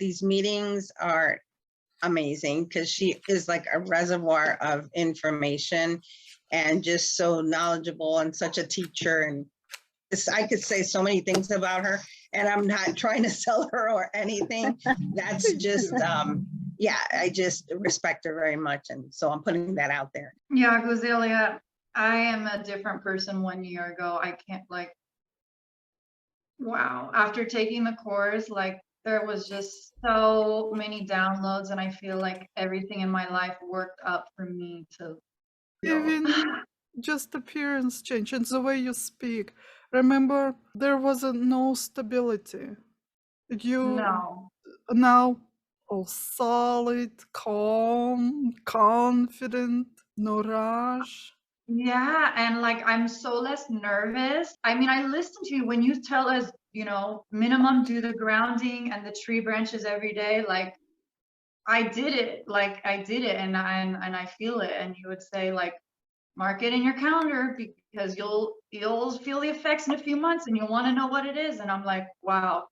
These meetings are amazing because she is like a reservoir of information and just so knowledgeable and such a teacher. And I could say so many things about her, and I'm not trying to sell her or anything. That's just, yeah, I just respect her very much. And so I'm putting that out there. Yeah, Guzalia, I am a different person 1 year ago. I can't like, wow. After taking the course, like there was just so many downloads, and I feel like everything in my life worked up for me to Even just appearance change and the way you speak. Remember, there was no stability. You no. now all solid, calm, confident, no rush. Yeah, and like I'm so less nervous. I mean, I listen to you when you tell us, you know, minimum do the grounding and the tree branches every day. Like I did it, and I feel it. And you would say like, mark it in your calendar because you'll feel the effects in a few months, and you'll want to know what it is. And I'm like, wow.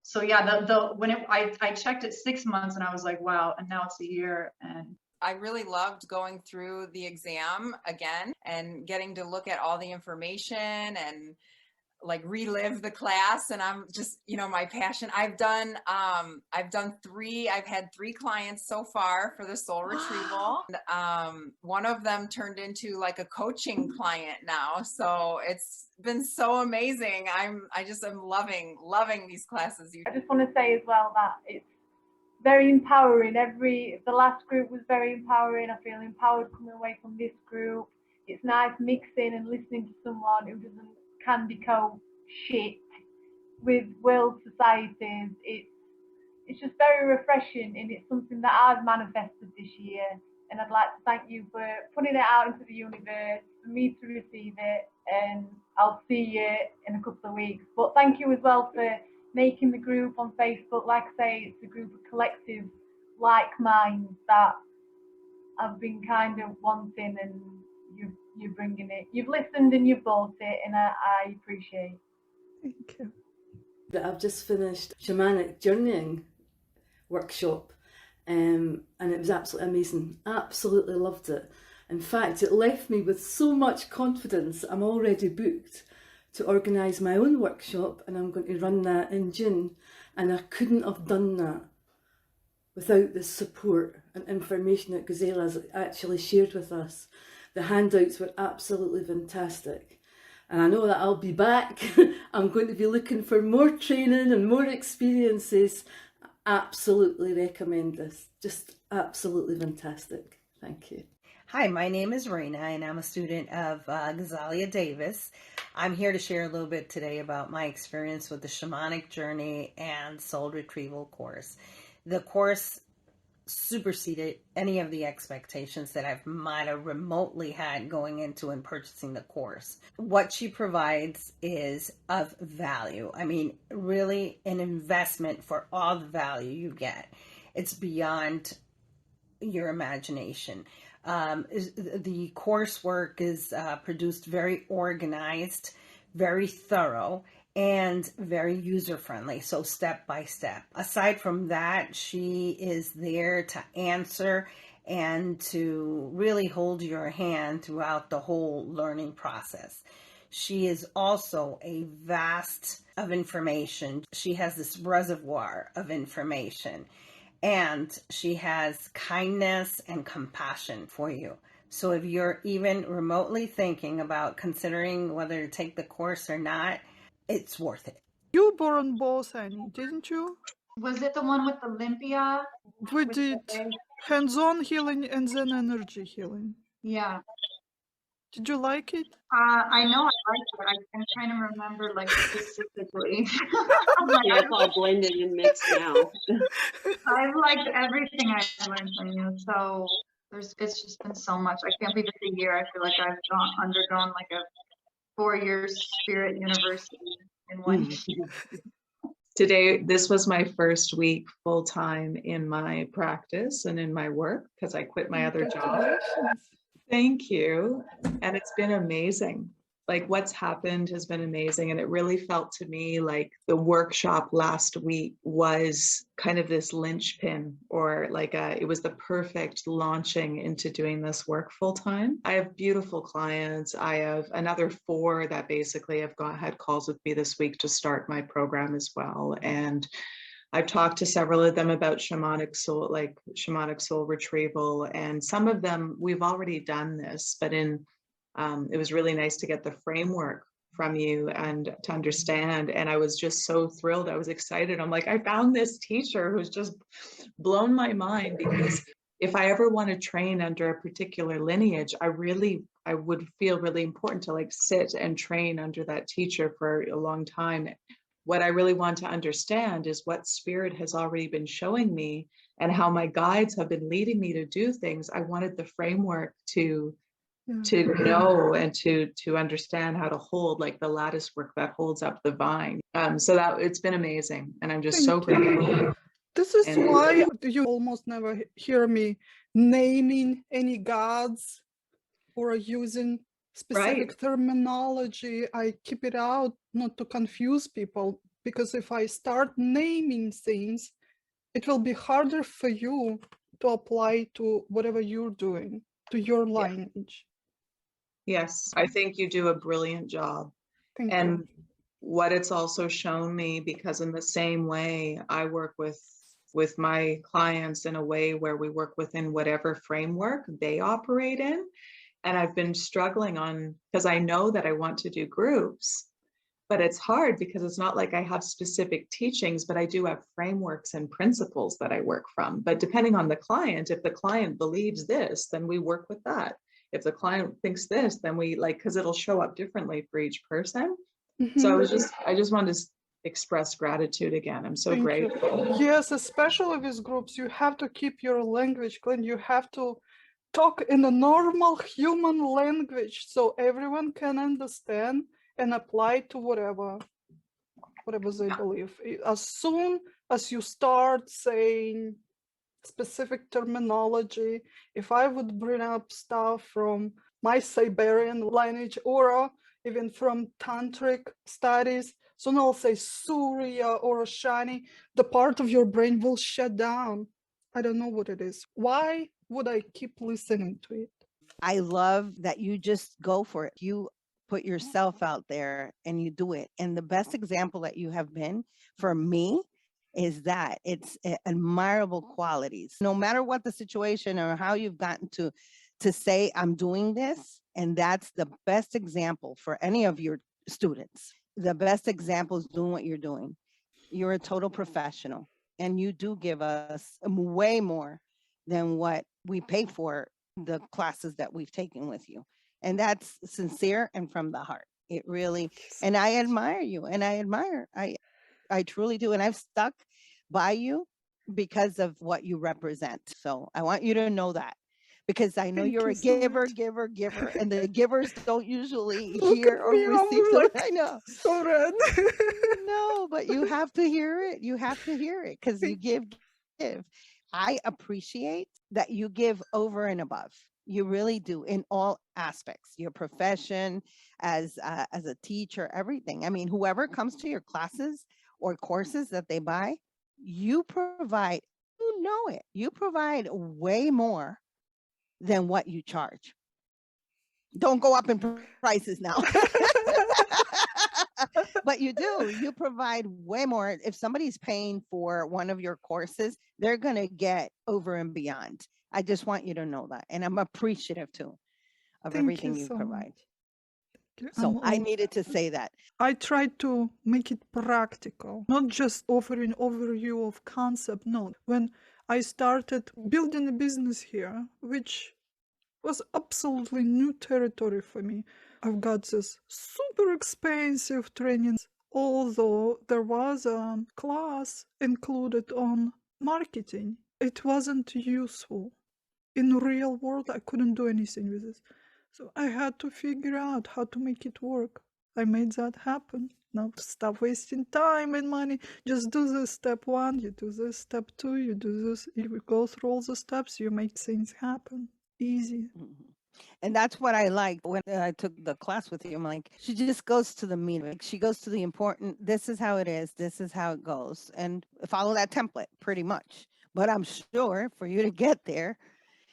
So yeah, I checked it 6 months, and I was like, wow. And now it's a year, and I really loved going through the exam again and getting to look at all the information and like relive the class. And I'm just, you know, my passion. I've had 3 clients so far for the soul retrieval. And, one of them turned into like a coaching client now. So it's been so amazing. I just am loving these classes. I just want to say as well that it's very empowering. The last group was very empowering. I feel empowered coming away from this group. It's nice mixing and listening to someone who doesn't candy coat shit with world societies. It's just very refreshing, and it's something that I've manifested this year. And I'd like to thank you for putting it out into the universe, for me to receive it, and I'll see you in a couple of weeks. But thank you as well for making the group on Facebook. Like I say, it's a group of collective like minds that I've been kind of wanting, and you're bringing it. You've listened and you've bought it, and I appreciate it. Thank you. I've just finished Shamanic journeying workshop, and it was absolutely amazing. Absolutely loved it. In fact, it left me with so much confidence. I'm already booked to organise my own workshop, and I'm going to run that in June. And I couldn't have done that without the support and information that Guzalia has actually shared with us. The handouts were absolutely fantastic. And I know that I'll be back. I'm going to be looking for more training and more experiences. Absolutely recommend this. Just absolutely fantastic. Thank you. Hi, my name is Raina, and I'm a student of Guzalia Davis. I'm here to share a little bit today about my experience with the Shamanic Journey and Soul Retrieval course. The course superseded any of the expectations that I might have remotely had going into and purchasing the course. What she provides is of value. I mean, really an investment for all the value you get. It's beyond your imagination. The coursework is produced very organized, very thorough, and very user-friendly, so step by step. Aside from that, she is there to answer and to really hold your hand throughout the whole learning process. She is also a vast of information. She has this reservoir of information, and she has kindness and compassion for you. So if you're even remotely thinking about considering whether to take the course or not, it's worth it. You born both, Annie, didn't you? was it the one with Olympia? We did hands-on healing and then energy healing. Yeah. Did you like it? I know I liked it. I'm trying to remember like specifically. Yeah, it's all blended and mixed now. I've liked everything I've learned from you. So it's just been so much. I can't believe it's a year. I feel like I've undergone like a 4-year spirit university in 1 year. Today, this was my first week full time in my practice and in my work because I quit my other job. Thank you. And it's been amazing. like what's happened has been amazing. And it really felt to me like the workshop last week was kind of this linchpin, or like it was the perfect launching into doing this work full time. I have beautiful clients. I have another 4 that basically have had calls with me this week to start my program as well. And I've talked to several of them about shamanic soul retrieval, and some of them we've already done this, but it was really nice to get the framework from you and to understand. And I was just so thrilled. I was excited. I'm like, I found this teacher who's just blown my mind, because if I ever want to train under a particular lineage, I would feel really important to like sit and train under that teacher for a long time. What I really want to understand is what spirit has already been showing me and how my guides have been leading me to do things. I wanted the framework to know and to understand how to hold, like the lattice work that holds up the vine. So that it's been amazing, and I'm just so grateful. This is why you almost never hear me naming any gods or using specific terminology. I keep it out not to confuse people, because if I start naming things, it will be harder for you to apply to whatever you're doing, to your lineage. Yes, I think you do a brilliant job. Thank and you. What it's also shown me, because in the same way I work with my clients in a way where we work within whatever framework they operate in. And I've been struggling on, because I know that I want to do groups, but it's hard because it's not like I have specific teachings, but I do have frameworks and principles that I work from. But depending on the client, if the client believes this, then we work with that. If the client thinks this, then we because it'll show up differently for each person. So I just wanted to express gratitude again. I'm so grateful. Yes, especially with groups, you have to keep your language clean. You have to talk in a normal human language so everyone can understand and apply to whatever they believe. As soon as you start saying specific terminology, if I would bring up stuff from my Siberian lineage or even from tantric studies, so now I'll say Surya or Shani, the part of your brain will shut down. I don't know what it is. Why would I keep listening to it? I love that you just go for it. You put yourself out there and you do it. And the best example that you have been for me is that it's admirable qualities. No matter what the situation or how you've gotten to say, I'm doing this, and that's the best example for any of your students. The best example is doing what you're doing. You're a total professional, and you do give us way more than what we pay for the classes that we've taken with you. And that's sincere and from the heart. It really, and I admire you, and I truly do. And I've stuck by you because of what you represent. So I want you to know that, because I know you're a giver, and the givers don't usually hear or receive. I know. So red. No, but you have to hear it. You have to hear it because you give. I appreciate that you give over and above. You really do, in all aspects, your profession, as a teacher, everything. I mean, whoever comes to your classes or courses that they buy, you provide, you know it, you provide way more than what you charge. Don't go up in prices now. But you do, you provide way more. If somebody's paying for one of your courses, they're going to get over and beyond. I just want you to know that. And I'm appreciative too of everything you provide. So I needed to say that. I tried to make it practical, not just offering overview of concept. No, when I started building a business here, which was absolutely new territory for me, I've got this super expensive training, although there was a class included on marketing. It wasn't useful. In real world, I couldn't do anything with this. So I had to figure out how to make it work. I made that happen. Now stop wasting time and money. Just do this step 1, you do this step 2, you do this. You go through all the steps, you make things happen. Easy. And that's what I liked when I took the class with you. I'm like, she just goes to the meat. Like, she goes to the important, this is how it is, this is how it goes, and follow that template pretty much. But I'm sure for you to get there,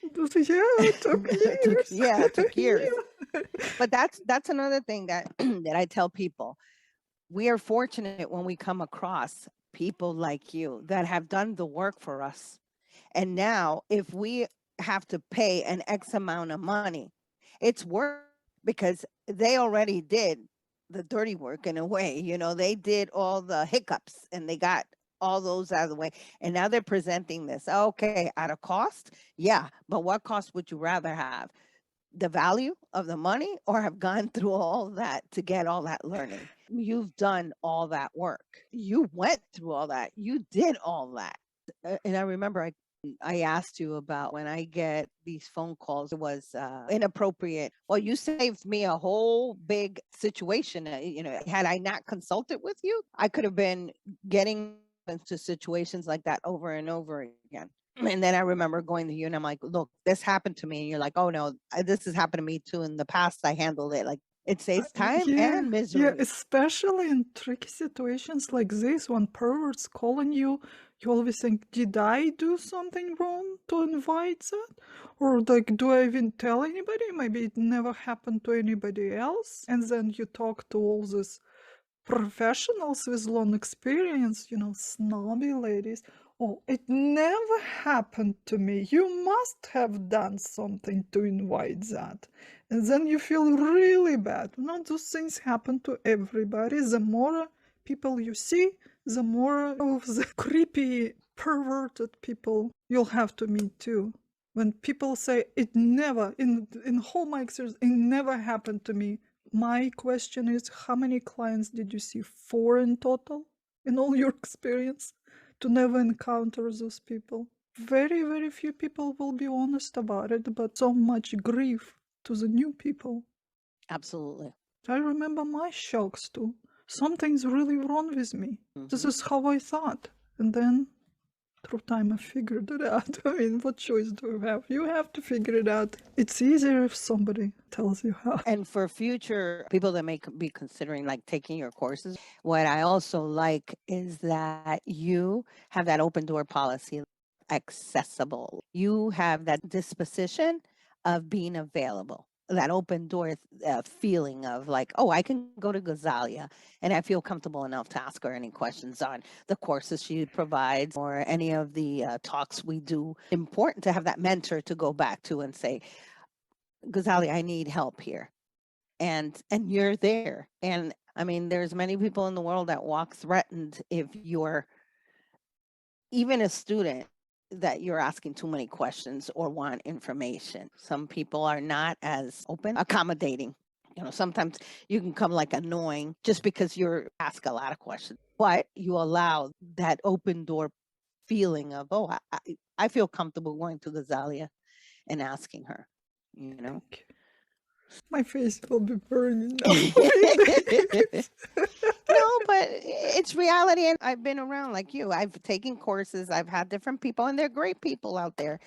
Yeah, it took years. it took years. Yeah. But that's another thing that that I tell people. We are fortunate when we come across people like you that have done the work for us. And now if we have to pay an X amount of money, it's worth, because they already did the dirty work in a way. They did all the hiccups and they got all those out of the way. And now they're presenting this. Okay, at a cost? Yeah. But what cost would you rather have? The value of the money, or have gone through all that to get all that learning? You've done all that work. You went through all that. You did all that. And I remember I asked you about when I get these phone calls, it was inappropriate. Well, you saved me a whole big situation. Had I not consulted with you, I could have been getting into situations like that over and over again. And then I remember going to you and I'm like, look, this happened to me. And you're like, oh no, this has happened to me too. In the past, I handled it. Like, it saves time and misery. Yeah, especially in tricky situations like this, when perverts calling you, you always think, did I do something wrong to invite that? Or like, do I even tell anybody? Maybe it never happened to anybody else. And then you talk to all these professionals with long experience, snobby ladies. Oh, it never happened to me. You must have done something to invite that. And then you feel really bad. No, those things happen to everybody. The more people you see, the more of the creepy, perverted people you'll have to meet too. When people say, it never, in whole my experience, it never happened to me. My question is, how many clients did you see? 4 in total in all your experience to never encounter those people? Very, very few people will be honest about it, but so much grief to the new people. Absolutely. I remember my shocks too. Something's really wrong with me. This is how I thought. And then through time I figured it out. I mean, what choice do you have? You have to figure it out. It's easier if somebody tells you how. And for future people that may be considering like taking your courses, what I also like is that you have that open door policy, accessible. You have that disposition of being available, that open door feeling of like, oh, I can go to Guzalia and I feel comfortable enough to ask her any questions on the courses she provides or any of the talks we do. Important to have that mentor to go back to and say, Guzalia, I need help here. And you're there. And I mean, there's many people in the world that walk threatened if you're even a student that you're asking too many questions or want information. Some people are not as open, accommodating. Sometimes you can come like annoying just because you're ask a lot of questions, but you allow that open door feeling of, oh, I feel comfortable going to Guzalia and asking her, My face will be burning now. No, but it's reality. And I've been around like you. I've taken courses. I've had different people, and they're great people out there.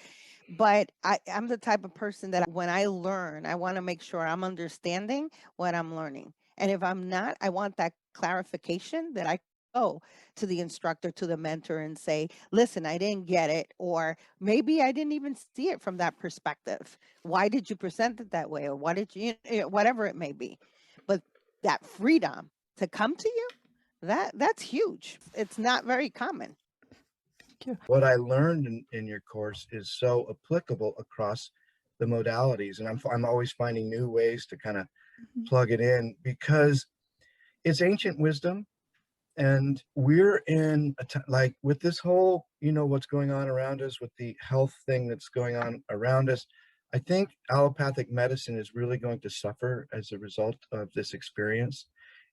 But I'm the type of person that when I learn, I want to make sure I'm understanding what I'm learning. And if I'm not, I want that clarification that I go to the instructor, to the mentor and say, listen, I didn't get it. Or maybe I didn't even see it from that perspective. Why did you present it that way? Or why did you, whatever it may be. But that freedom to come to you, that's huge. It's not very common. What I learned in your course is so applicable across the modalities, and I'm always finding new ways to kind of plug it in because it's ancient wisdom, and we're in like with this whole, what's going on around us with the health thing that's going on around us. I think allopathic medicine is really going to suffer as a result of this experience,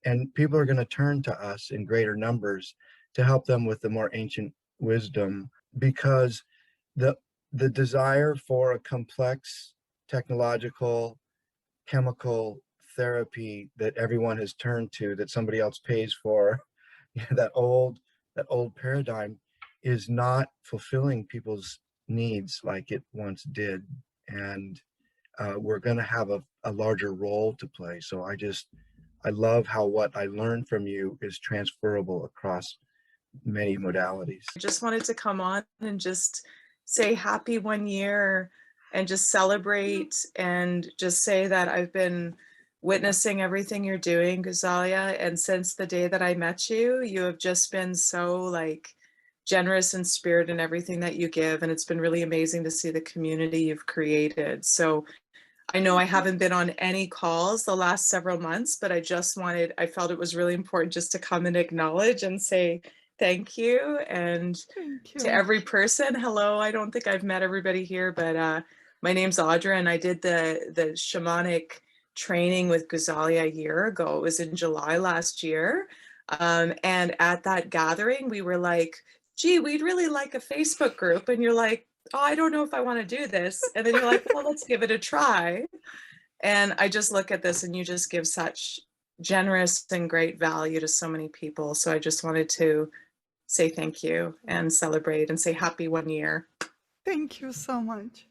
and people are going to turn to us in greater numbers to help them with the more ancient wisdom, because the desire for a complex technological chemical therapy that everyone has turned to, that somebody else pays for, that old paradigm is not fulfilling people's needs like it once did. And we're going to have a larger role to play. So I love how what I learned from you is transferable across many modalities. I just wanted to come on and just say happy 1 year and just celebrate and just say that I've been witnessing everything you're doing, Guzalia. And since the day that I met you, you have just been so like generous in spirit in everything that you give. And it's been really amazing to see the community you've created. So I know I haven't been on any calls the last several months, but I felt it was really important just to come and acknowledge and say thank you. And to every person, hello. I don't think I've met everybody here, but my name's Audra, and I did the shamanic training with Guzalia a year ago. It was in July last year. And at that gathering, we were like, gee, we'd really like a Facebook group. And you're like, oh, I don't know if I want to do this. And then you're like, well, let's give it a try. And I just look at this and you just give such generous and great value to so many people. So I just wanted to say thank you and celebrate and say happy 1 year. Thank you so much.